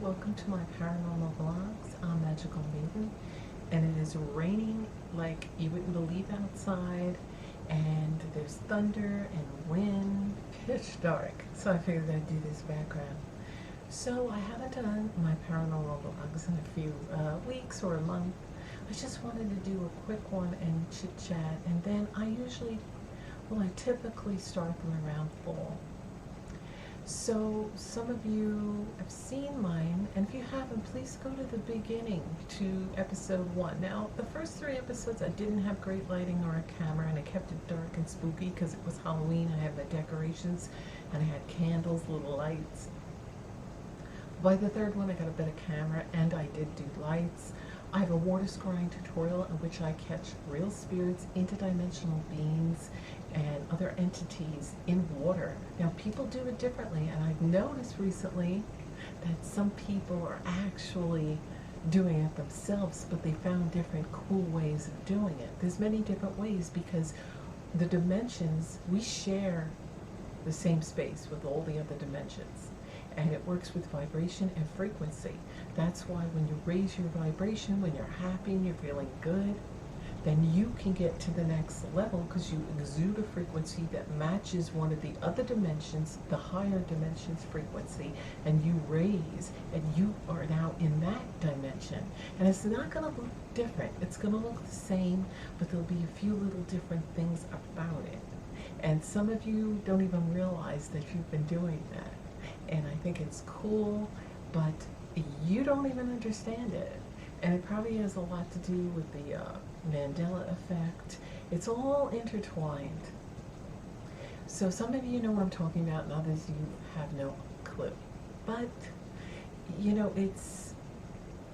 welcome to my paranormal vlogs. I'm Magical Maiden, and it is raining like you wouldn't believe outside, and there's thunder and wind, pitch dark, so I figured I'd do this background. So I haven't done my paranormal vlogs in a few weeks or a month. I just wanted to do a quick one and chit chat, and then I typically start them around fall. So some of you have seen mine, and if you haven't, please go to the beginning to episode 1. Now, the first 3 episodes I didn't have great lighting or a camera, and I kept it dark and spooky because it was Halloween. I had my decorations, and I had candles, little lights. By the 3rd one, I got a better camera, and I did do lights. I have a water scrying tutorial in which I catch real spirits, interdimensional beings, and other entities in water. Now, people do it differently, and I've noticed recently that some people are actually doing it themselves, but they found different cool ways of doing it. There's many different ways because the dimensions, we share the same space with all the other dimensions. And it works with vibration and frequency. That's why when you raise your vibration, when you're happy and you're feeling good, then you can get to the next level because you exude a frequency that matches one of the other dimensions, the higher dimension's frequency, and you raise, and you are now in that dimension. And it's not going to look different. It's going to look the same, but there'll be a few little different things about it. And some of you don't even realize that you've been doing that. And I think it's cool, but you don't even understand it. And it probably has a lot to do with the Mandela effect. It's all intertwined. So some of you know what I'm talking about, and others you have no clue. But,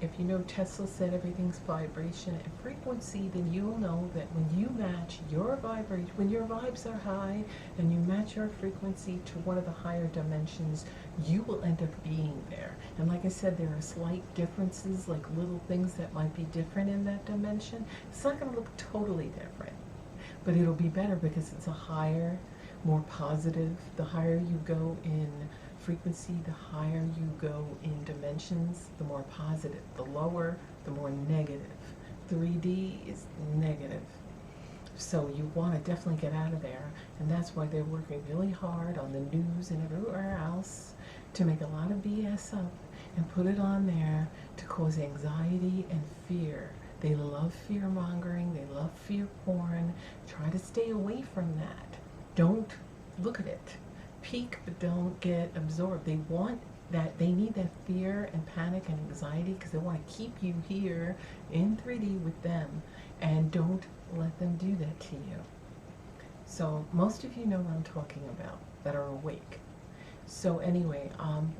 if you know Tesla said everything's vibration and frequency, then you'll know that when you match your vibration, when your vibes are high and you match your frequency to one of the higher dimensions, you will end up being there. And like I said, there are slight differences, like little things that might be different in that dimension. It's not going to look totally different, but it'll be better because it's a higher, more positive. The higher you go in frequency, the higher you go in dimensions, the more positive. The lower, the more negative. 3D is negative. So you want to definitely get out of there, and that's why they're working really hard on the news and everywhere else to make a lot of BS up and put it on there to cause anxiety and fear. They love fear mongering, they love fear porn. Try to stay away from that. Don't look at it. Peek, but don't get absorbed. They want that, they need that fear and panic and anxiety because they want to keep you here in 3D with them, and don't let them do that to you. So most of you know what I'm talking about that are awake. So anyway,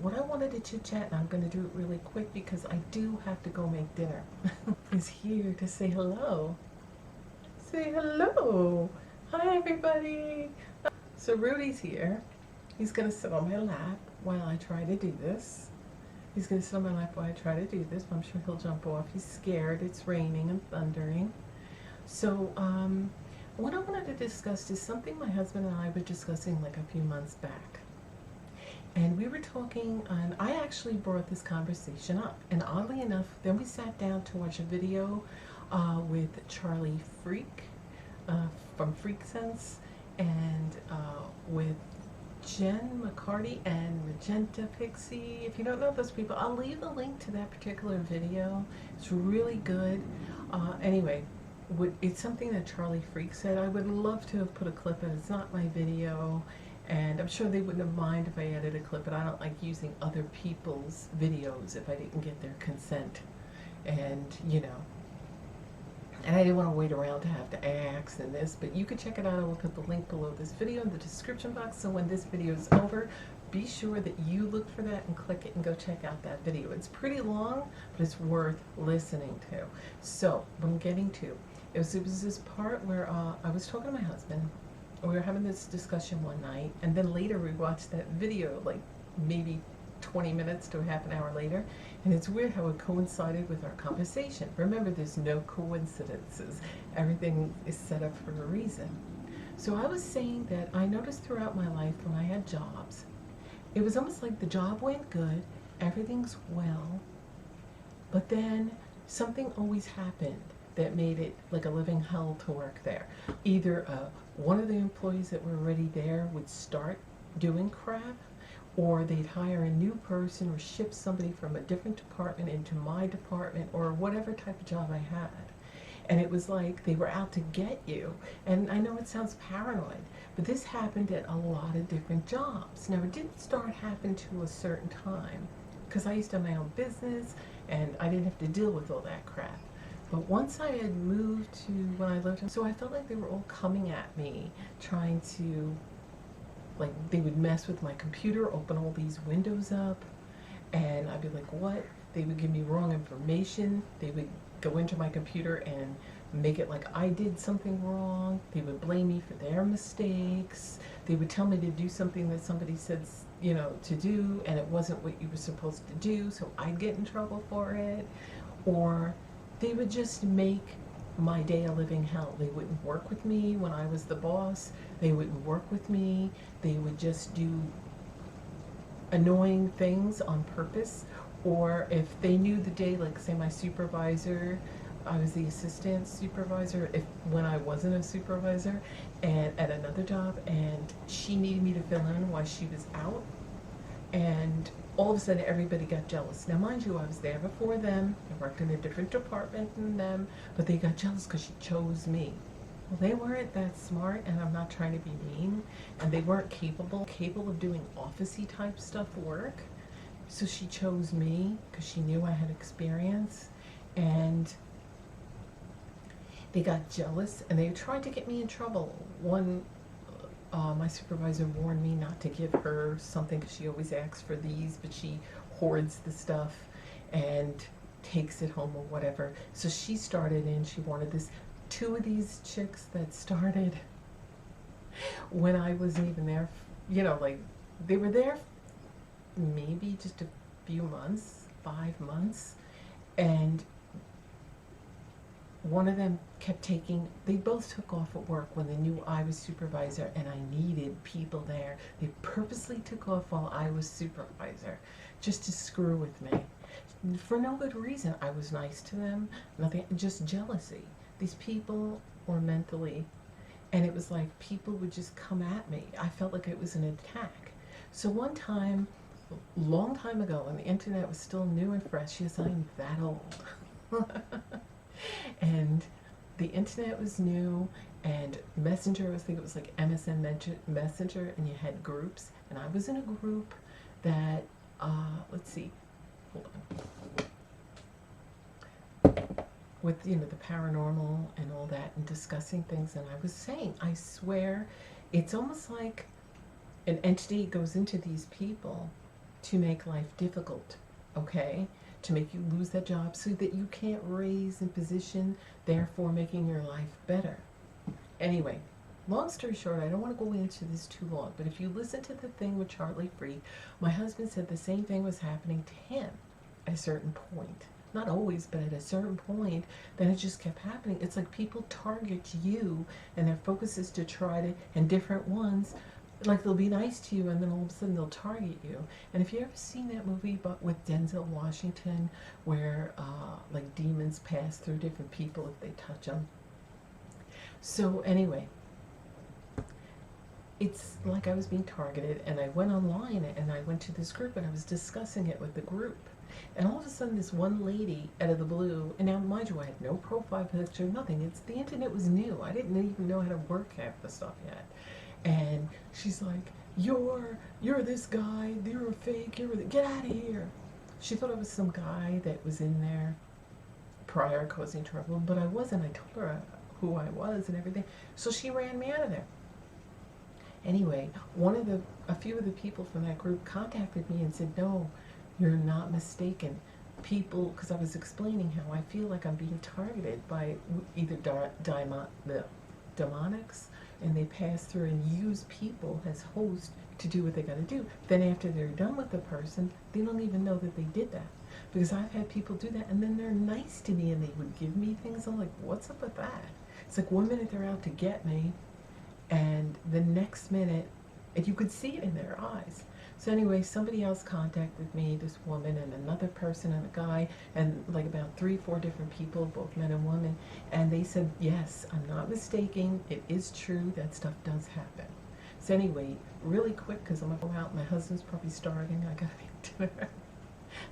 what I wanted to chit chat, and I'm going to do it really quick because I do have to go make dinner, is here to say hello. Say hello. Hi everybody. So Rudy's here. He's going to sit on my lap while I try to do this. He's going to sit on my lap while I try to do this. I'm sure he'll jump off. He's scared. It's raining and thundering. So what I wanted to discuss is something my husband and I were discussing like a few months back. And we were talking, and I actually brought this conversation up. And oddly enough, then we sat down to watch a video with Charlie Freak from Freak Sense, and with Jen McCarty and Magenta Pixie. If you don't know those people, I'll leave a link to that particular video. It's really good. Anyway, it's something that Charlie Freak said. I would love to have put a clip in. It's not my video, and I'm sure they wouldn't have mind if I added a clip, but I don't like using other people's videos if I didn't get their consent. And, and I didn't want to wait around to have to ask and this, but you can check it out. I will put the link below this video in the description box, so when this video is over, be sure that you look for that and click it and go check out that video. It's pretty long, but it's worth listening to. So, what I'm getting to, it was this part where I was talking to my husband. We were having this discussion one night, and then later we watched that video, like maybe 20 minutes to a half an hour later, and it's weird how it coincided with our conversation. Remember, there's no coincidences. Everything is set up for a reason. So I was saying that I noticed throughout my life when I had jobs, it was almost like the job went good, everything's well, but then something always happened that made it like a living hell to work there. Either one of the employees that were already there would start doing crap, or they'd hire a new person or ship somebody from a different department into my department, or whatever type of job I had. And it was like they were out to get you. And I know it sounds paranoid, but this happened at a lot of different jobs. Now, it didn't start happening to a certain time, because I used to have my own business and I didn't have to deal with all that crap. But once I had moved to when I lived in, so I felt like they were all coming at me, trying to, like, they would mess with my computer, open all these windows up, and I'd be like, what? They would give me wrong information. They would go into my computer and make it like I did something wrong. They would blame me for their mistakes. They would tell me to do something that somebody said, you know, to do, and it wasn't what you were supposed to do, so I'd get in trouble for it. Or they would just make my day a living hell. They wouldn't work with me when I was the boss. They wouldn't work with me. They would just do annoying things on purpose. Or if they knew the day, like say my supervisor, I was the assistant supervisor when I wasn't a supervisor, and at another job, and she needed me to fill in while she was out, and all of a sudden everybody got jealous. Now mind you, I was there before them, I worked in a different department than them, but they got jealous because she chose me. Well, they weren't that smart, and I'm not trying to be mean, and they weren't capable of doing office-y type stuff work. So she chose me because she knew I had experience, and they got jealous and they tried to get me in trouble. My supervisor warned me not to give her something because she always asks for these, but she hoards the stuff and takes it home or whatever. So she started in, she wanted this. Two of these chicks that started when I wasn't even there, you know, like they were there maybe just a few months, 5 months, and one of them kept they both took off at work when they knew I was supervisor and I needed people there. They purposely took off while I was supervisor just to screw with me. For no good reason. I was nice to them, nothing, just jealousy. These people were mentally, and it was like people would just come at me. I felt like it was an attack. So one time, long time ago, when the internet was still new and fresh, yes, I'm that old. And the internet was new, and Messenger, I think it was like MSN Messenger, and you had groups, and I was in a group that, let's see, hold on, with, you know, the paranormal and all that, and discussing things, and I was saying, I swear, it's almost like an entity goes into these people to make life difficult, okay? To make you lose that job so that you can't raise in position, therefore making your life better. Anyway, long story short, I don't want to go into this too long, but if you listen to the thing with Charlie Free, my husband said the same thing was happening to him at a certain point. Not always, but at a certain point, then it just kept happening. It's like people target you, and their focus is to try to, and different ones, like they'll be nice to you and then all of a sudden they'll target you. And if you ever seen that movie but with Denzel Washington where like demons pass through different people if they touch them. So anyway, it's like I was being targeted, and I went online and I went to this group and I was discussing it with the group. And all of a sudden this one lady out of the blue, and now mind you, I had no profile picture, nothing. The internet was new. I didn't even know how to work half the stuff yet. And she's like, you're this guy, you're a fake, get out of here. She thought I was some guy that was in there prior causing trouble, but I wasn't. I told her who I was and everything. So she ran me out of there. Anyway, a few of the people from that group contacted me and said, no, you're not mistaken. People, because I was explaining how I feel like I'm being targeted by either demonics, and they pass through and use people as hosts to do what they got to do. Then after they're done with the person, they don't even know that they did that. Because I've had people do that, and then they're nice to me, and they would give me things. I'm like, what's up with that? It's like 1 minute they're out to get me, and the next minute, and you could see it in their eyes. So anyway, somebody else contacted me, this woman and another person and a guy, and like about 3, 4 different people, both men and women, and they said, yes, I'm not mistaken, it is true, that stuff does happen. So anyway, really quick, because I'm gonna go out, my husband's probably starving, I gotta make dinner.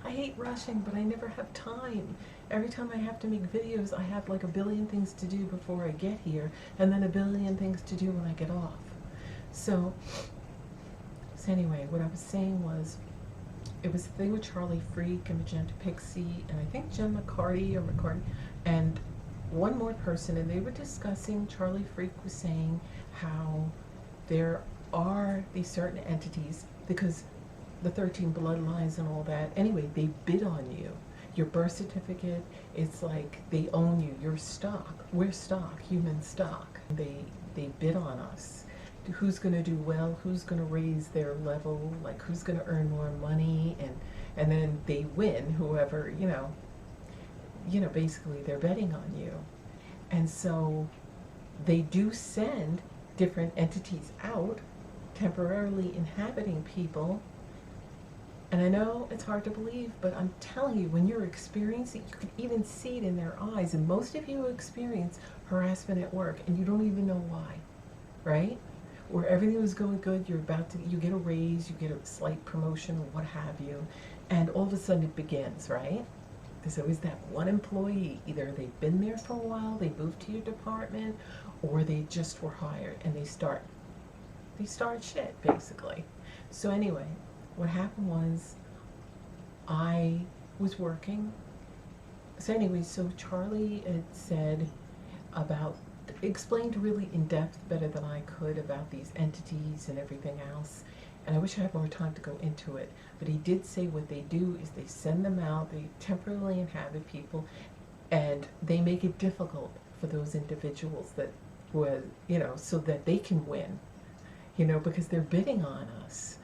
I hate rushing, but I never have time. Every time I have to make videos, I have like a billion things to do before I get here, and then a billion things to do when I get off. So anyway, what I was saying was, it was the thing with Charlie Freak and Magenta Pixie, and I think Jen McCarty and one more person, and they were discussing, Charlie Freak was saying how there are these certain entities, because the 13 bloodlines and all that, anyway, they bid on you. Your birth certificate, it's like they own you. You're stock. We're stock, human stock. They bid on us. Who's going to do well, who's going to raise their level, like who's going to earn more money, and then they win, whoever, basically they're betting on you. And so they do send different entities out, temporarily inhabiting people. And I know it's hard to believe, but I'm telling you, when you're experiencing, you can even see it in their eyes, and most of you experience harassment at work, and you don't even know why, right? Where everything was going good, you get a raise, you get a slight promotion, what have you, and all of a sudden it begins, right? There's always that one employee, either they've been there for a while, they moved to your department, or they just were hired, and they start shit, basically. So anyway, what happened was, I was working. So anyway, so Charlie had said explained really in depth, better than I could, about these entities and everything else. And I wish I had more time to go into it. But he did say what they do is they send them out, they temporarily inhabit people, and they make it difficult for those individuals that were, so that they can win, because they're bidding on us.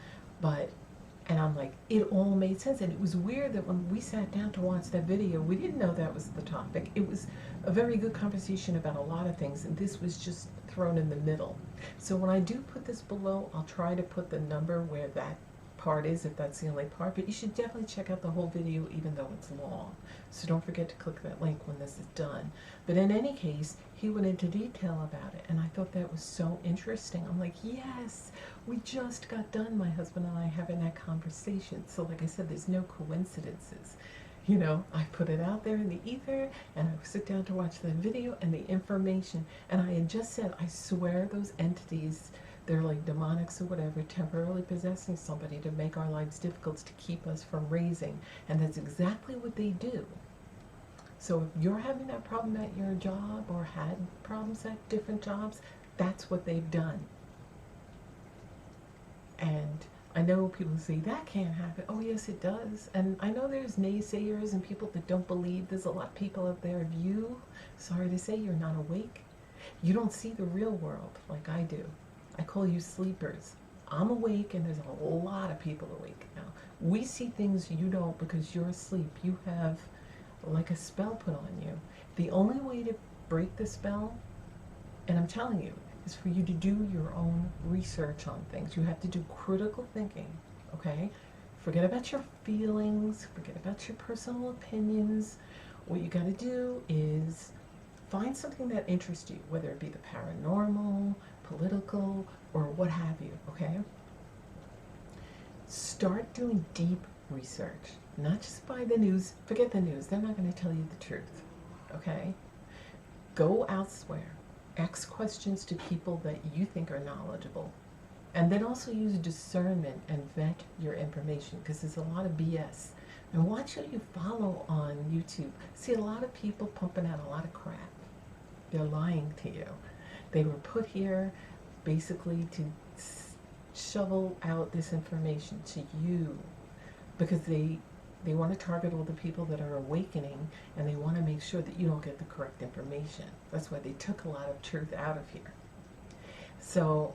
And I'm like, it all made sense. And it was weird that when we sat down to watch that video, we didn't know that was the topic. It was a very good conversation about a lot of things, and this was just thrown in the middle. So when I do put this below, I'll try to put the number where that part is, if that's the only part. But you should definitely check out the whole video, even though it's long. So don't forget to click that link when this is done. But in any case, he went into detail about it, and I thought that was so interesting. I'm like, yes, we just got done, my husband and I, having that conversation. So like I said, there's no coincidences. I put it out there in the ether, and I sit down to watch the video and the information, and I had just said, I swear those entities, they're like demonics or whatever, temporarily possessing somebody to make our lives difficult, to keep us from raising. And that's exactly what they do. So if you're having that problem at your job, or had problems at different jobs, that's what they've done. And I know people say, that can't happen. Oh yes, it does. And I know there's naysayers and people that don't believe. There's a lot of people out there. If you, sorry to say, you're not awake, you don't see the real world like I do. I call you sleepers. I'm awake, and there's a lot of people awake now. We see things you don't because you're asleep. You have like a spell put on you. The only way to break the spell, and I'm telling you, is for you to do your own research on things. You have to do critical thinking, okay? Forget about your feelings, forget about your personal opinions. What you gotta do is find something that interests you, whether it be the paranormal, political, or what have you, okay? Start doing deep research, not just by the news. Forget the news, they're not gonna tell you the truth, okay? Go elsewhere. Ask questions to people that you think are knowledgeable. And then also use discernment and vet your information, because there's a lot of BS. And watch who you follow on YouTube. See, a lot of people pumping out a lot of crap. They're lying to you. They were put here basically to shovel out this information to you, because they want to target all the people that are awakening, and they want to make sure that you don't get the correct information. That's why they took a lot of truth out of here. So,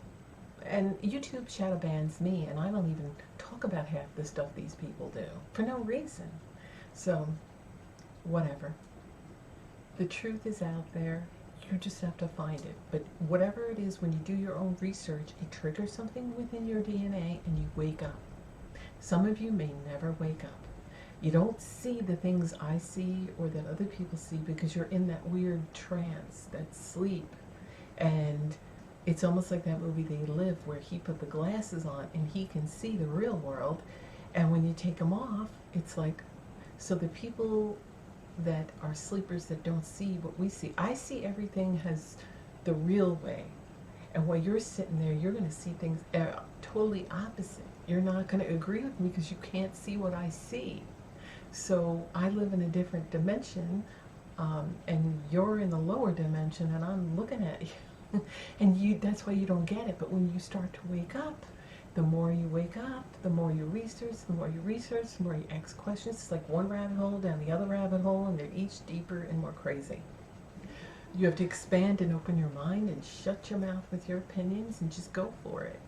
and YouTube shadow bans me, and I don't even talk about half the stuff these people do for no reason. So, whatever. The truth is out there. You just have to find it. But whatever it is, when you do your own research, it triggers something within your DNA, and you wake up. Some of you may never wake up. You don't see the things I see or that other people see because you're in that weird trance, that sleep. And it's almost like that movie They Live, where he put the glasses on and he can see the real world. And when you take them off, it's like, so the people that are sleepers that don't see what we see, I see everything as the real way. And while you're sitting there, you're going to see things totally opposite. You're not going to agree with me because you can't see what I see. So I live in a different dimension, and you're in the lower dimension, and I'm looking at you. And that's why you don't get it. But when you start to wake up, the more you wake up, the more you research, the more you ask questions. It's like one rabbit hole down the other rabbit hole, and they're each deeper and more crazy. You have to expand and open your mind and shut your mouth with your opinions and just go for it.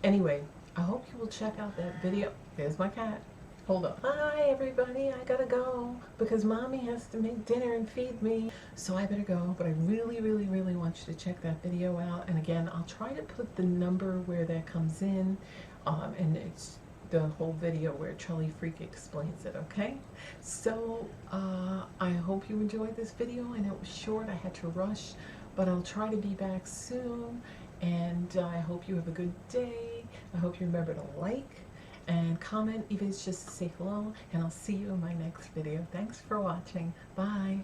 Anyway, I hope you will check out that video. There's my cat. Hold up. Hi everybody, I gotta go because mommy has to make dinner and feed me. So I better go, but I really, really, really want you to check that video out. And again, I'll try to put the number where that comes in, and it's the whole video where Charlie Freak explains it, okay? So I hope you enjoyed this video. I know it was short, I had to rush, but I'll try to be back soon. And I hope you have a good day. I hope you remember to like and comment, even if it's just to say hello, and I'll see you in my next video. Thanks for watching. Bye.